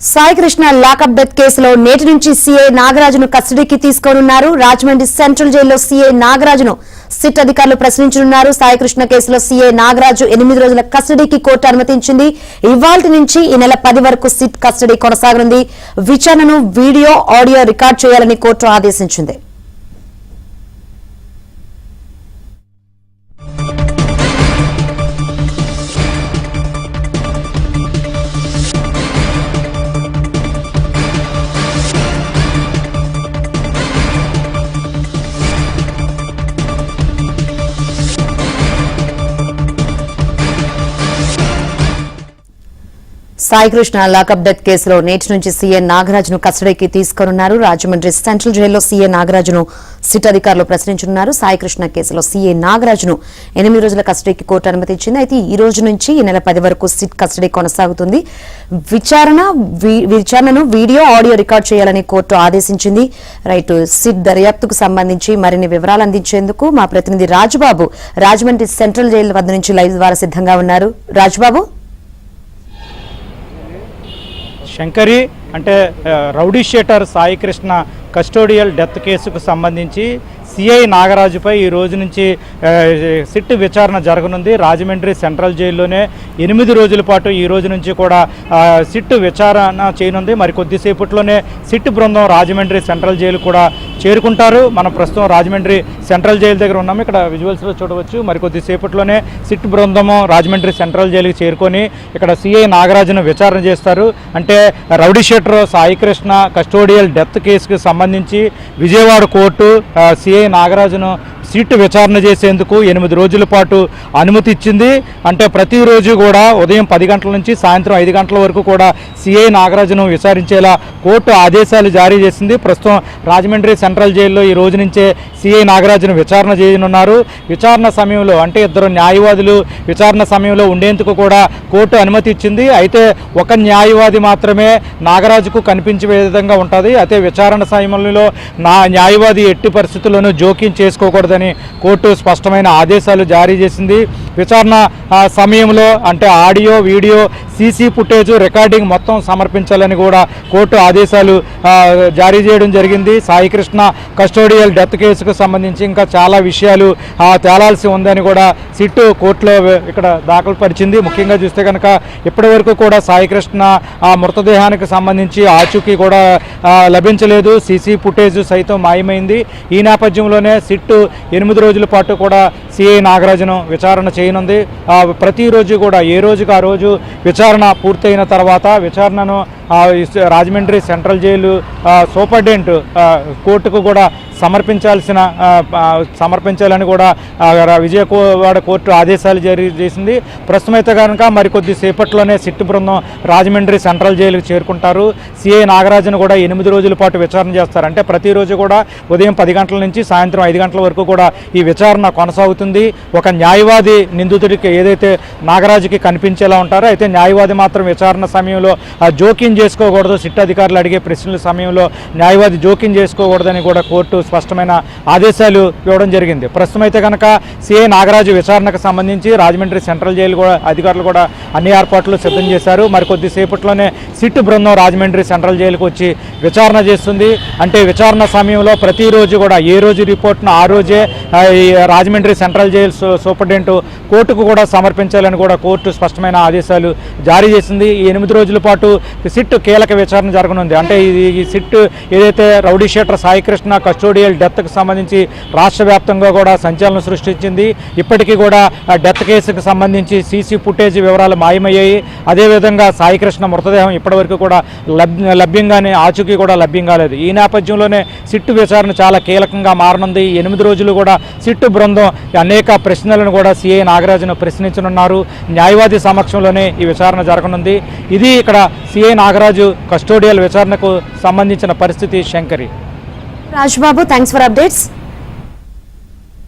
Saikrishna lockup death కేసులో నేటి నుంచి సీఐ నాగరాజును కస్టడీకి తీసుకోనున్నారు. రాజమండ్రి సెంట్రల్ జైల్లో సీఐ నాగరాజును సిట్ అధికారులు ప్రశ్నించనున్నారు. సాయికృష్ణ కేసులో సీఐ నాగరాజు 8 రోజుల కస్టడీకి కోర్టు అనుమతించింది. ఇవాల్టి నుంచి ఈ నెల 10 వరకు సిట్ కస్టడీ కొనసాగనుంది. విచారణను వీడియో, ఆడియో రికార్డు చేయాలని కోర్టు ఆదేశించింది. సాయికృష్ణ లాకప్ డెత్ కేసులో నేటి నుంచి సీఏ నాగరాజును కస్టడీకి తీసుకోనున్నారు. రాజమండ్రి సెంట్రల్ జైల్లో సీఏ నాగరాజును సిట్ అధికారులు ప్రశ్నించనున్నారు. సాయికృష్ణ కేసులో సీఏ నాగరాజును 8 రోజుల కస్టడీకి కోర్టు అనుమతించింది. అయితే ఈ రోజు నుంచి ఈ నెల 10 వరకు సిట్ కస్టడీ కొనసాగుతుంది. విచారణను వీడియో, ఆడియో రికార్డు చేయాలని కోర్టు ఆదేశించింది. రైట్, సిట్ దర్యాప్తుకు సంబంధించి మరిన్ని వివరాలు అందించేందుకు మా ప్రతినిధి రాజుబాబు రాజమండ్రి సెంట్రల్ జైలు వద్ద నుంచి లైవ్ ద్వారా సిద్ధంగా ఉన్నారు. రాజుబాబు, శంకరి అంటే rowdy sheeter Saikrishna custodial death కేసుకు సంబంధించి సిఐ నాగరాజుపై ఈ రోజు నుంచి సిట్ విచారణ జరగనుంది. రాజమండ్రి సెంట్రల్ జైల్లోనే 8 రోజుల పాటు ఈ రోజు నుంచి కూడా సిట్ విచారణ చేయనుంది. మరి కొద్దిసేపట్లోనే సిట్ బృందం రాజమండ్రి సెంట్రల్ జైలు కూడా చేరుకుంటారు. మనం ప్రస్తుతం రాజమండ్రి సెంట్రల్ జైలు దగ్గర ఉన్నాము. ఇక్కడ విజువల్స్లో చూడవచ్చు. మరి కొద్దిసేపట్లోనే సిట్ బృందము రాజమండ్రి సెంట్రల్ జైలుకి చేరుకొని ఇక్కడ సిఐ నాగరాజును విచారణ చేస్తారు. అంటే rowdy sheeter Saikrishna custodial death కేసుకు సంబంధించి విజయవాడ కోర్టు సిఐ నాగరాజును సిట్ విచారణ చేసేందుకు 8 రోజుల పాటు అనుమతి ఇచ్చింది. అంటే ప్రతిరోజు కూడా ఉదయం 10 గంటల నుంచి సాయంత్రం 5 గంటల వరకు కూడా సిఐ నాగరాజును విచారించేలా కోర్టు ఆదేశాలు జారీ చేసింది. ప్రస్తుతం రాజమండ్రి సెంట్రల్ జైల్లో ఈ రోజు నుంచే సిఐ నాగరాజును విచారణ చేయనున్నారు. విచారణ సమయంలో అంటే 2 న్యాయవాదులు విచారణ సమయంలో ఉండేందుకు కూడా కోర్టు అనుమతి ఇచ్చింది. అయితే ఒక న్యాయవాది మాత్రమే నాగరాజుకు కనిపించే విధంగా ఉంటుంది. అయితే విచారణ సమయంలో న్యాయవాది ఎట్టి పరిస్థితుల్లోనూ జోక్యం చేసుకోకూడదని కోర్టు స్పష్టమైన ఆదేశాలు జారీ చేసింది. విచారణ సమయంలో అంటే audio, video, CC footage, recording మొత్తం సమర్పించాలని కూడా కోర్టు ఆదేశాలు జారీ చేయడం జరిగింది. సాయికృష్ణ కస్టోడియల్ డెత్ కేసుకు సంబంధించి ఇంకా చాలా విషయాలు తేలాల్సి ఉందని కూడా సిట్ కోర్టులో ఇక్కడ దాఖలు పరిచింది. ముఖ్యంగా చూస్తే కనుక ఇప్పటి వరకు కూడా సాయికృష్ణ మృతదేహానికి సంబంధించి ఆచూకీ కూడా లభించలేదు. సీసీ ఫుటేజ్ సైతం మాయమైంది. ఈ నేపథ్యంలోనే సిట్ 8 రోజుల పాటు కూడా సిఐ నాగరాజును విచారణ చేయనుంది. ప్రతిరోజు కూడా ఏ రోజుకు ఆ రోజు విచారణ పూర్తయిన తర్వాత విచారణను రాజమండ్రి సెంట్రల్ జైలు సూపరింటెండెంట్ కోర్టుకు కూడా సమర్పించాలని కూడా విజయవాడ కోర్టు ఆదేశాలు జారీ చేసింది. ప్రస్తుతమైతే కనుక మరికొద్ది సేపట్లోనే సిట్ బృందం రాజమండ్రి సెంట్రల్ జైలుకు చేరుకుంటారు. సిఐ నాగరాజును కూడా 8 రోజుల పాటు విచారణ చేస్తారు. అంటే ప్రతిరోజు కూడా ఉదయం 10 గంటల నుంచి సాయంత్రం 5 గంటల వరకు కూడా ఈ విచారణ కొనసాగుతుంది. ఒక న్యాయవాది నిందితుడికి ఏదైతే నాగరాజుకి కనిపించేలా ఉంటారో అయితే న్యాయవాది మాత్రం విచారణ సమయంలో జోక్యం చేసుకోకూడదు. సిట్ అధికారులు అడిగే ప్రశ్నల సమయంలో న్యాయవాది జోక్యం చేసుకోకూడదని కూడా కోర్టు స్పష్టమైన ఆదేశాలు ఇవ్వడం జరిగింది. ప్రస్తుతం అయితే కనుక సిఐ నాగరాజు విచారణకు సంబంధించి రాజమండ్రి సెంట్రల్ జైలు కూడా అధికారులు కూడా అన్ని ఏర్పాట్లు సిద్ధం చేశారు. మరి కొద్దిసేపట్లోనే సిట్ బృందం రాజమండ్రి సెంట్రల్ జైలుకు వచ్చి విచారణ చేస్తుంది. అంటే విచారణ సమయంలో ప్రతిరోజు కూడా ఏ రోజు రిపోర్ట్ను ఆ రోజే రాజమండ్రి సెంట్రల్ జైలు సూపరింటెండెంట్ కోర్టుకు కూడా సమర్పించాలని కూడా కోర్టు స్పష్టమైన ఆదేశాలు జారీ చేసింది. ఈ 8 రోజుల పాటు సిట్ కీలక విచారణ జరగనుంది. అంటే ఈ సిట్ ఏదైతే రౌడీ షీటర్ సాయికృష్ణ కస్టోడియల్ డెత్కు సంబంధించి రాష్ట్ర వ్యాప్తంగా కూడా సంచలనం సృష్టించింది. ఇప్పటికీ కూడా డెత్ కేసుకు సంబంధించి సీసీ ఫుటేజ్ వివరాలు మాయమయ్యాయి. అదేవిధంగా సాయికృష్ణ మృతదేహం ఇప్పటివరకు కూడా లభ్యంగానే ఆచూకీ కూడా లభ్యం కాలేదు. ఈ నేపథ్యంలోనే సిట్ విచారణ చాలా కీలకంగా మారనుంది. 8 రోజులు కూడా సిట్ బృందం అనేక ప్రశ్నలను కూడా సిఐ నాగరాజును ప్రశ్నించనున్నారు. న్యాయవాది సమక్షంలోనే ఈ విచారణ జరగనుంది. ఇది ఇక్కడ సిఐ నాగరాజు కస్టోడియల్ విచారణకు సంబంధించిన పరిస్థితి. Shankari, Rajubabu, thanks for updates.